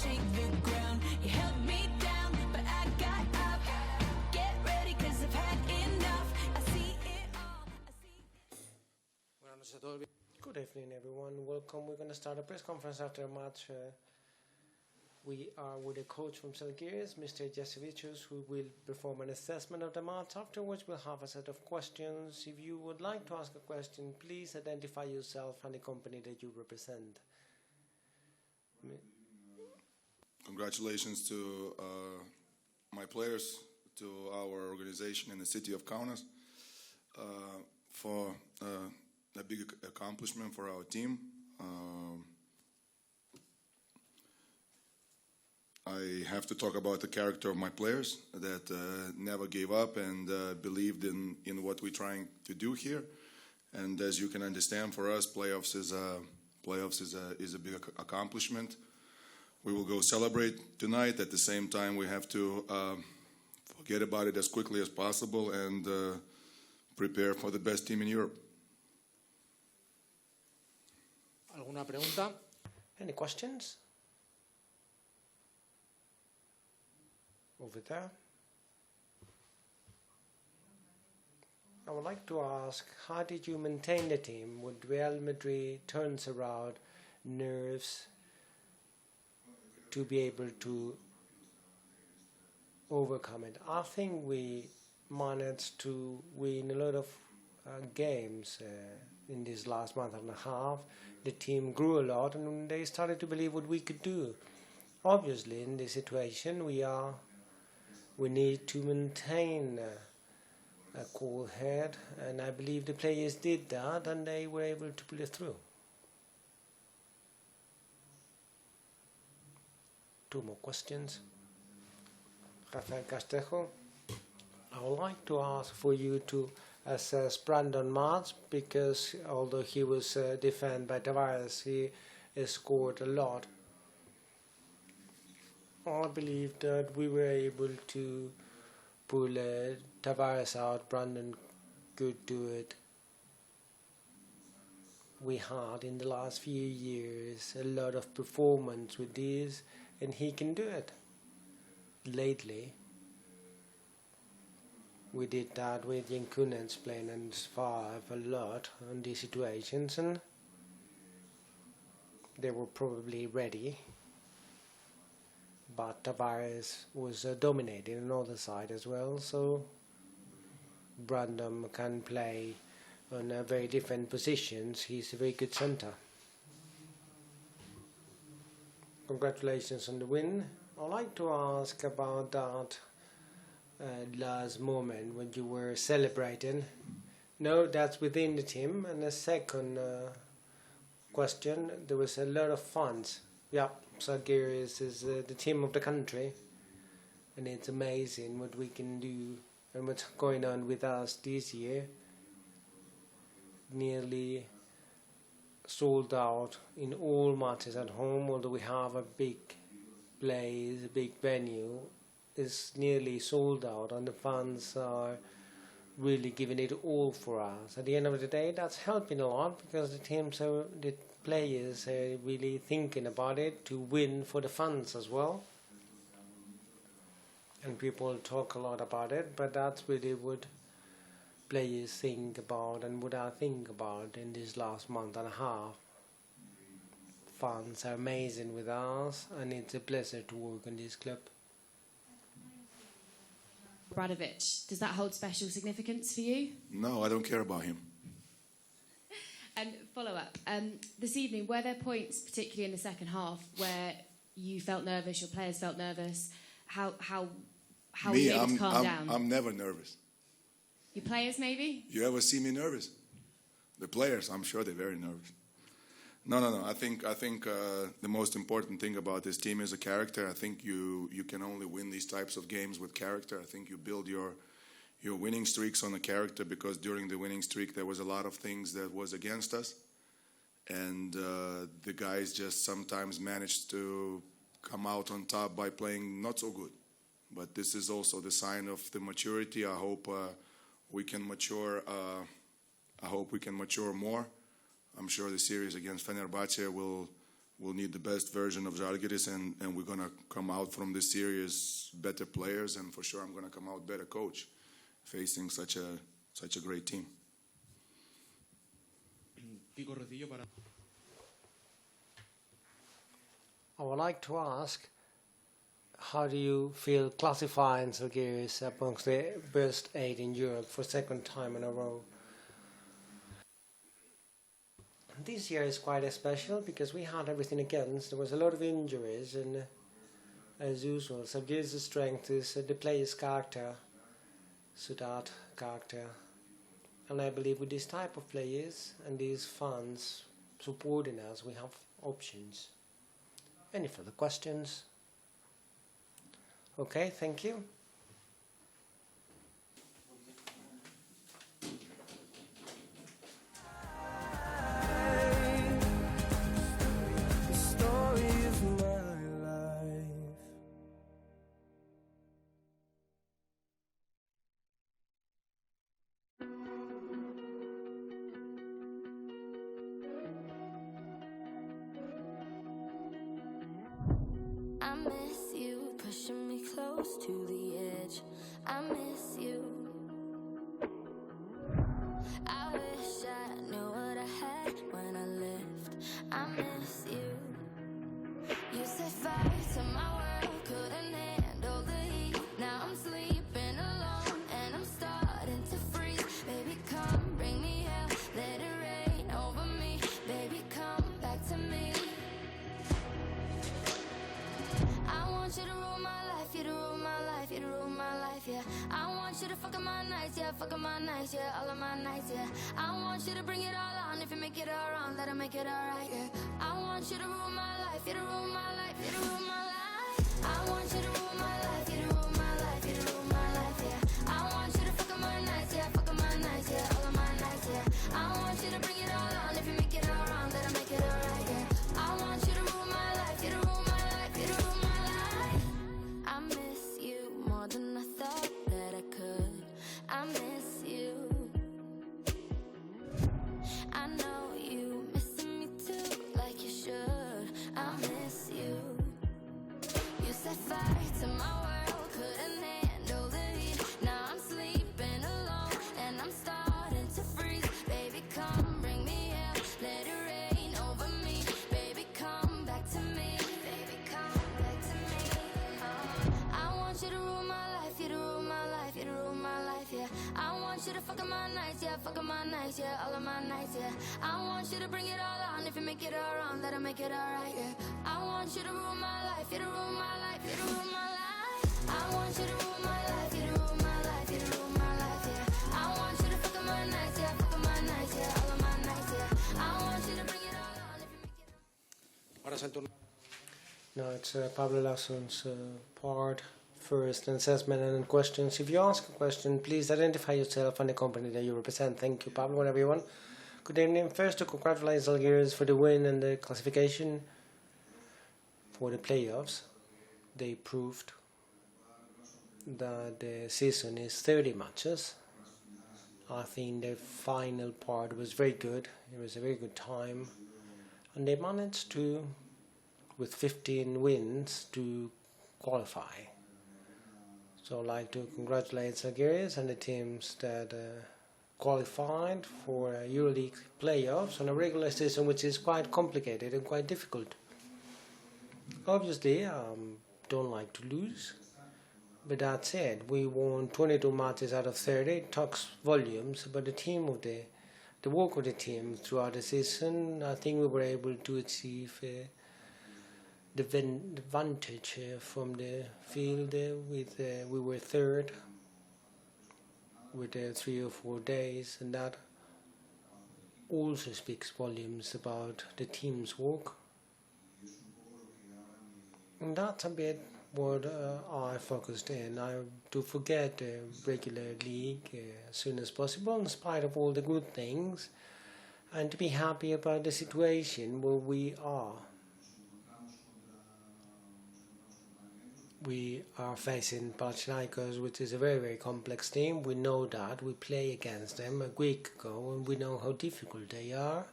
shake the ground. You held me down, but I got up. Get ready, 'cause I've had enough. I see it all. Good evening, everyone. Welcome. We're going to start a press conference after a match. We are with a coach from Zalgiris, Mr. Jasevicius, who will perform an assessment of the match. Afterwards, we'll have a set of questions. If you would like to ask a question, please identify yourself and the company that you represent. Congratulations to my players, to our organization in the city of Kaunas for a big accomplishment for our team. I have to talk about the character of my players that never gave up and believed in what we're trying to do here. And as you can understand, for us, playoffs is a big accomplishment. We will go celebrate tonight. At the same time, we have to forget about it as quickly as possible and prepare for the best team in Europe. ¿Alguna pregunta? Any questions? Over there. I would like to ask, how did you maintain the team when Real Madrid turns around, nerves, to be able to overcome it? I think we managed to win a lot of games in this last month and a half. The team grew a lot and they started to believe what we could do. Obviously, in this situation, we need to maintain a cool head, and I believe the players did that and they were able to pull it through. Two more questions. Rafael Castejo, I would like to ask for you to assess Brandon Martz, because although he was defended by Tavares, he scored a lot. I believe that we were able to pull Tavares out. Brandon could do it. We had in the last few years a lot of performance with this, and he can do it. Lately, we did that with Jankunens playing and 5 a lot on these situations, and they were probably ready. But Tavares was dominating on the other side as well, so Brandon can play on very different positions. He's a very good center. Congratulations on the win. I'd like to ask about that last moment when you were celebrating. No, that's within the team. And the second question, there was a lot of fans. Yeah, Zalgiris is the team of the country, and it's amazing what we can do and what's going on with us this year. Nearly sold out in all matches at home, although we have a big place, a big venue. It's nearly sold out, and the fans are really giving it all for us. At the end of the day, that's helping a lot, because the players are really thinking about it to win for the fans as well. And people talk a lot about it, but that's really what players think about and what I think about in this last month and a half. Fans are amazing with us, and it's a pleasure to work in this club. Radovic, does that hold special significance for you? No, I don't care about him. And follow-up, this evening, were there points, particularly in the second half, where you felt nervous, your players felt nervous? How were you able to calm down? I'm never nervous. Your players, maybe? You ever see me nervous? The players, I'm sure they're very nervous. No. I think the most important thing about this team is a character. I think you can only win these types of games with character. I think you build your winning streaks on the character, because during the winning streak there was a lot of things that was against us, and the guys just sometimes managed to come out on top by playing not so good. But this is also the sign of the maturity. I hope we can mature. I hope we can mature more. I'm sure the series against Fenerbahce will we'll need the best version of Zalgiris, and we're going to come out from this series better players, and for sure I'm going to come out better coach facing such a great team. I would like to ask, how do you feel classifying Zalgiris amongst the best 8 in Europe for second time in a row? This year is quite special because we had everything against. There was a lot of injuries, and as usual, Zalgiris' strength is the player's character, so that character. And I believe with this type of players and these fans supporting us, we have options. Any further questions? Okay, thank you. The story of my life. I miss you, pushing me close to the edge. I miss you. I wish I knew what I had when I left. I miss you. You set fire to my world, couldn't handle the heat. Now I'm sleeping alone and I'm starting to freeze. Baby, come bring me hell, let it rain over me. Baby, come back to me. I want you to rule my life, you to rule my life, you to rule my life, yeah. I want you to fuck up my nights, yeah, fuck up my nights, yeah, all of my nights, yeah. I want you to bring it all on, if you make it all wrong, let it make it all right, yeah. I want you to rule my life, you to rule my life, you to rule my life. I want you to rule my life, you to rule my life, you to rule my life, yeah. I want you to fuck up my nights, yeah, fuck up my nights, yeah, all of my nights, yeah. I want you to bring it all on, if you make it all wrong, let it make it all right, yeah. I want you to rule my life, you to rule my life, you to rule my life. I miss you more than I thought that I could. I miss you. I know you missing me too, like you should. I miss you. You set fire to my world, couldn't handle the heat. Now I'm sleeping alone and I'm starting to freeze. Baby, come bring me hell, let it rain over me. Baby, come back to me. Baby, come back to me. I want you to rule my life, you to rule my life, you to rule my life, yeah. I want you to fuck up my nights, yeah, fuck up my nights, yeah, all of my nights, yeah. I want you to bring it all on, if you make it all wrong, let it make it all right, yeah. I want you to rule my life, you to rule my life, you to rule my life. I want you to rule my life, you to rule my life, you to rule my life, yeah. I want you to fuck up my nights, yeah, fuck up my nights, yeah, all of my nights, yeah. I want you to bring it all on, if you make it all. Ahora es el turno. No, it's Pablo Lasson's part. First, an assessment and then questions. If you ask a question, please identify yourself and the company that you represent. Thank you, Pablo, and everyone. Good evening. First, to congratulate Zalgiris for the win and the classification for the playoffs. They proved that the season is 30 matches. I think the final part was very good. It was a very good time. And they managed to, with 15 wins, to qualify. So I'd like to congratulate Zalgiris and the teams that qualified for Euroleague playoffs on a regular season, which is quite complicated and quite difficult. Obviously, don't like to lose, but that said, we won 22 matches out of 30. It talks volumes about the team of the work of the team throughout the season. I think we were able to achieve the advantage from the field. We were third with 3 or 4 days, and that also speaks volumes about the team's work. And that's a bit what I focused in. I to forget the regular league as soon as possible, in spite of all the good things, and to be happy about the situation where we are. We are facing Panathinaikos, which is a very, very complex team. We know that. We played against them a week ago, and we know how difficult they are.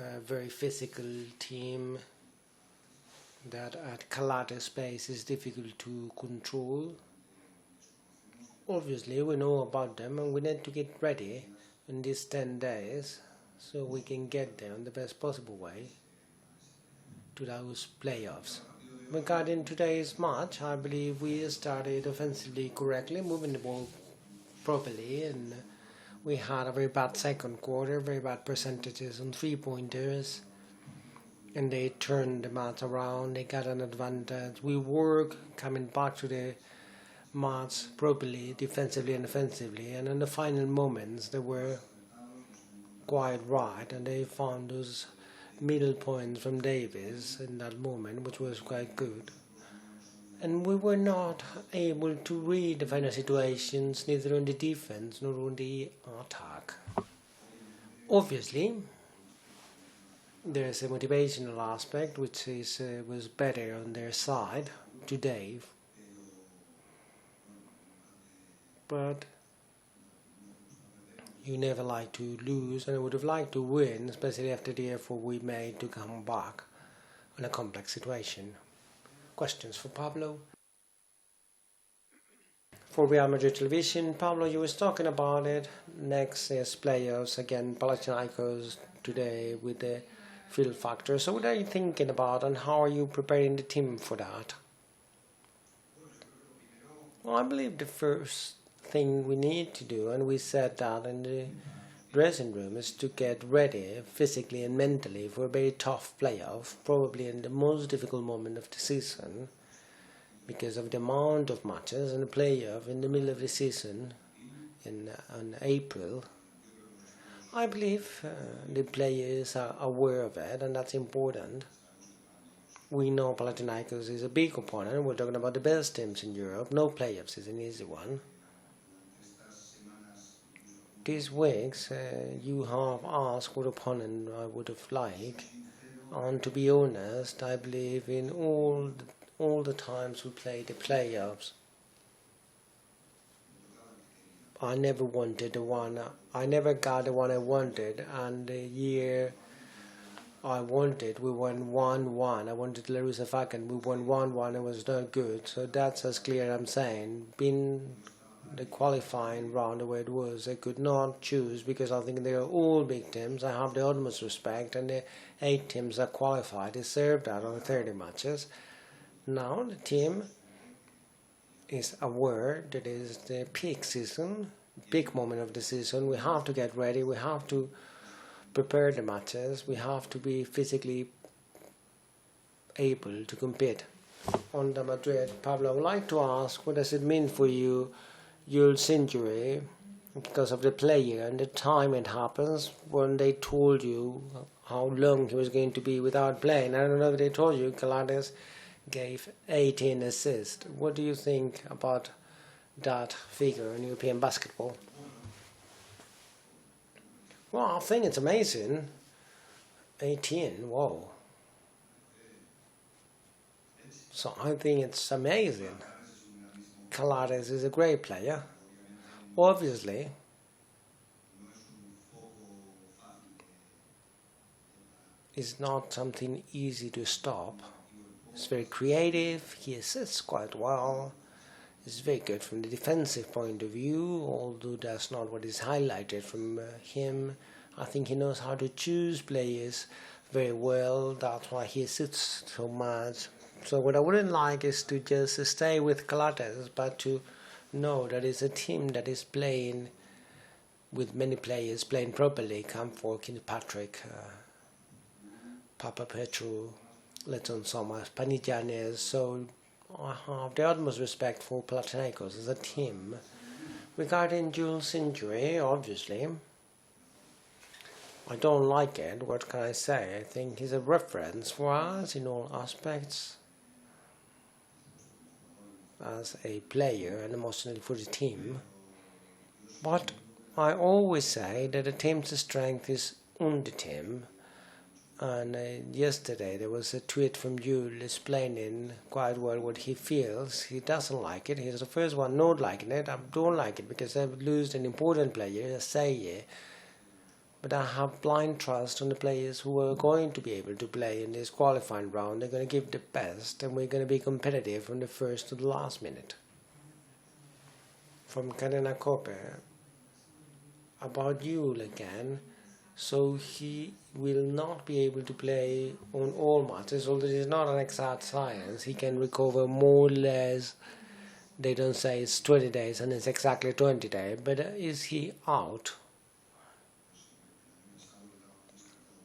a very physical team that at Calata space is difficult to control. Obviously we know about them and we need to get ready in these 10 days so we can get there in the best possible way to those playoffs. Regarding today's match, I believe we started offensively correctly, moving the ball properly, and we had a very bad second quarter, very bad percentages on 3-pointers, and they turned the match around, they got an advantage. We were coming back to the match properly, defensively and offensively, and in the final moments they were quite right, and they found those middle points from Davis in that moment, which was quite good. And we were not able to read the final situations, neither on the defense nor on the attack. Obviously, there's a motivational aspect which was better on their side today. But you never like to lose, and I would have liked to win, especially after the effort we made to come back in a complex situation. Questions for Pablo? For Real Madrid television, Pablo, you was talking about it. Next is playoffs again, Panathinaikos today with the field factor. So what are you thinking about, and how are you preparing the team for that? Well, I believe the first thing we need to do, and we said that in the dressing room, is to get ready physically and mentally for a very tough playoff, probably in the most difficult moment of the season, because of the amount of matches and the playoff in the middle of the season in April. I believe the players are aware of it, and that's important. We know Panathinaikos is a big opponent. We're talking about the best teams in Europe. No playoffs is an easy one. These weeks you have asked what opponent I would have liked, and to be honest, I believe in all the times we played the playoffs, I never wanted the one. I never got the one I wanted, and the year I wanted, we won 1-1. I wanted Larissa-Fakan, we won 1-1. It was not good, so that's as clear I'm saying. Being the qualifying round the way it was, I could not choose, because I think they are all big teams. I have the utmost respect, and the 8 teams that qualified deserve that on 30 matches. Now the team is aware that it is the peak season, big moment of the season. We have to get ready, we have to prepare the matches, we have to be physically able to compete. On the Madrid, Pablo, I would like to ask, what does it mean for you, Jules' injury, because of the player and the time it happens, when they told you how long he was going to be without playing? I don't know if they told you Calades gave 18 assists. What do you think about that figure in European basketball? Well, I think it's amazing. 18, whoa. So I think it's amazing. Calades is a great player. Obviously, it's not something easy to stop. He's very creative, he assists quite well, he's very good from the defensive point of view, although that's not what is highlighted from him. I think he knows how to choose players very well, that's why he assists so much. So what I wouldn't like is to just stay with Calades, but to know that it's a team that is playing with many players playing properly. Camphor, Kirkpatrick, Papa Petru, Letton Somas, Panigianes. So I have the utmost respect for Panathinaikos as a team. Regarding Jules' injury, obviously, I don't like it. What can I say? I think he's a reference for us in all aspects as a player and emotionally for the team. But I always say that the team's strength is on the team. And yesterday there was a tweet from Jules explaining quite well what he feels. He doesn't like it. He's the first one not liking it. I don't like it because I've lost an important player, Saye, But I have blind trust on the players who are going to be able to play in this qualifying round. They're going to give the best, and we're going to be competitive from the first to the last minute. From Karina Koppe, about Yule again. So he will not be able to play on all matches, although it is not an exact science. He can recover more or less. They don't say it's 20 days and it's exactly 20 days, but is he out?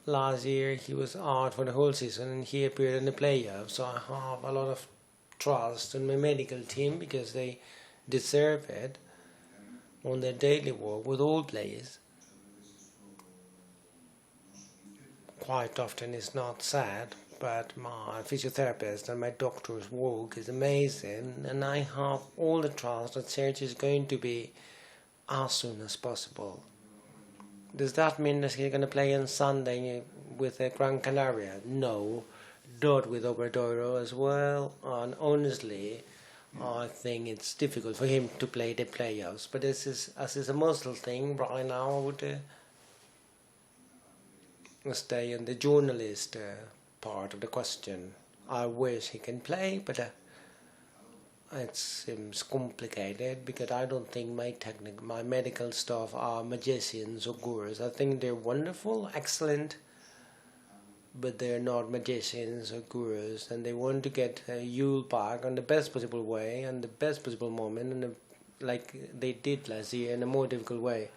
Last year he was out for the whole season and he appeared in the playoffs, so I have a lot of trust in my medical team because they deserve it on their daily work with all players. Quite often it's not sad, but my physiotherapist and my doctor's work is amazing, and I have all the trust that Sergio is going to be as soon as possible. Does that mean that he's going to play on Sunday with Gran Canaria? No, not with Obradoiro as well, and honestly I think it's difficult for him to play the playoffs, but this is, as is a muscle thing right now, I would stay in the journalist part of the question. I wish he can play, but it seems complicated because I don't think my medical staff are magicians or gurus. I think they're wonderful, excellent, but they're not magicians or gurus, and they want to get Yule back on the best possible way and the best possible moment, and like they did last year in a more difficult way.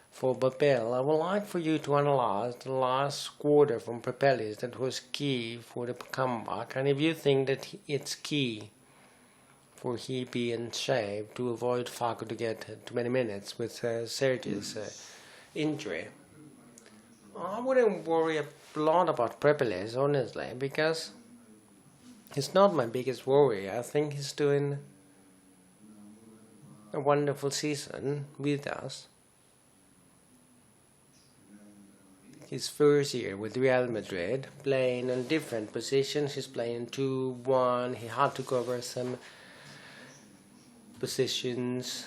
For Babel, I would like for you to analyze the last quarter from Papelis that was key for the comeback, and if you think that it's key for he be in shape to avoid Facu to get too many minutes with Sergio's injury. I wouldn't worry a lot about Papelis, honestly, because it's not my biggest worry. I think he's doing a wonderful season with us. His first year with Real Madrid, playing in different positions. He's playing 2-1. He had to cover some positions,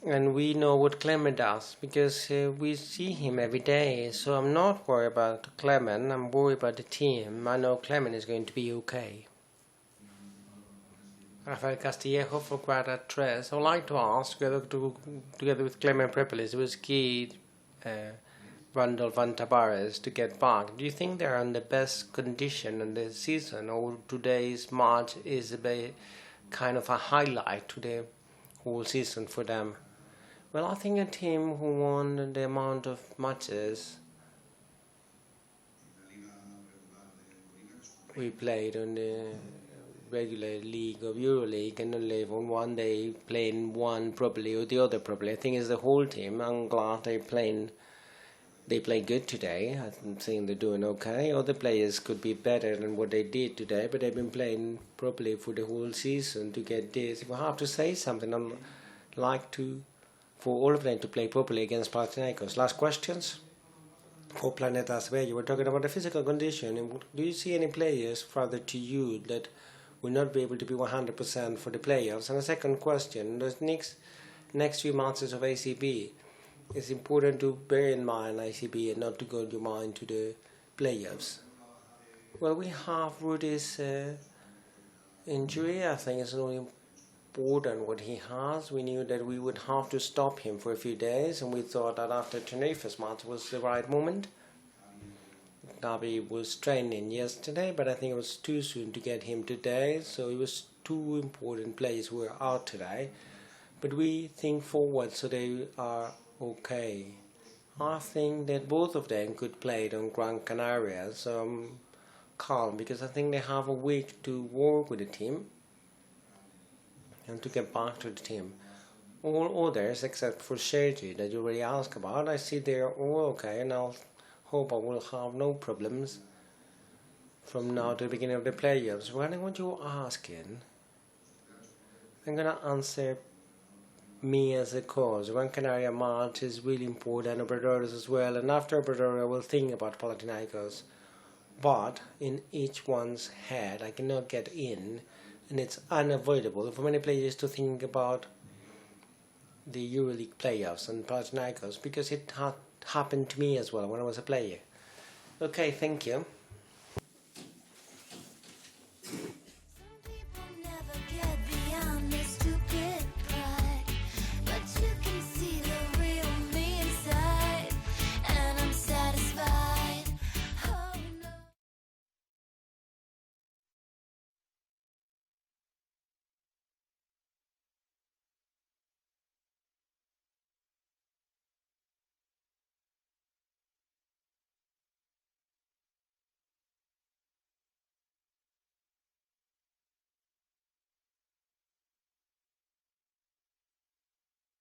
and we know what Clement does because we see him every day. So I'm not worried about Clement. I'm worried about the team. I know Clement is going to be okay. Rafael Castillejo for Quadra Tres. I would like to ask, together with Clement Papelis, it was key. Randolph and Tavares to get back. Do you think they're in the best condition in the season, or today's match is a kind of a highlight to the whole season for them? Well, I think a team who won the amount of matches we played on the regular league of Euroleague and only on one day playing one properly or the other properly. I think it's the whole team. I'm glad they played good today. I'm saying they're doing okay. Other players could be better than what they did today, but they've been playing properly for the whole season to get this. If I have to say something, I'd like for all of them to play properly against Panathinaikos. Last questions? For Planeta Sve, you were talking about the physical condition. Do you see any players further to you that will not be able to be 100% for the playoffs? And a second question, those next few matches of ACB, it's important to bear in mind ICB and not to go your mind to the playoffs. Well, we have Rudy's injury. I think it's really important what he has. We knew that we would have to stop him for a few days, and we thought that after Tenerife's match was the right moment. Nabi was training yesterday, but I think it was too soon to get him today, so it was two important players who were out today. But we think forward, so they are okay. I think that both of them could play on Gran Canaria, so I'm calm because I think they have a week to work with the team and to get back to the team. All others, except for Sergi that you already asked about, I see they're all okay, and I hope I will have no problems from now to the beginning of the playoffs. When I want you asking, I'm going to answer me as a cause. Gran Canaria match is really important, Obradoros as well, and after Obradoros I will think about Panathinaikos. But in each one's head I cannot get in, and it's unavoidable for many players to think about the Euroleague playoffs and Panathinaikos because it happened to me as well when I was a player. Okay, thank you.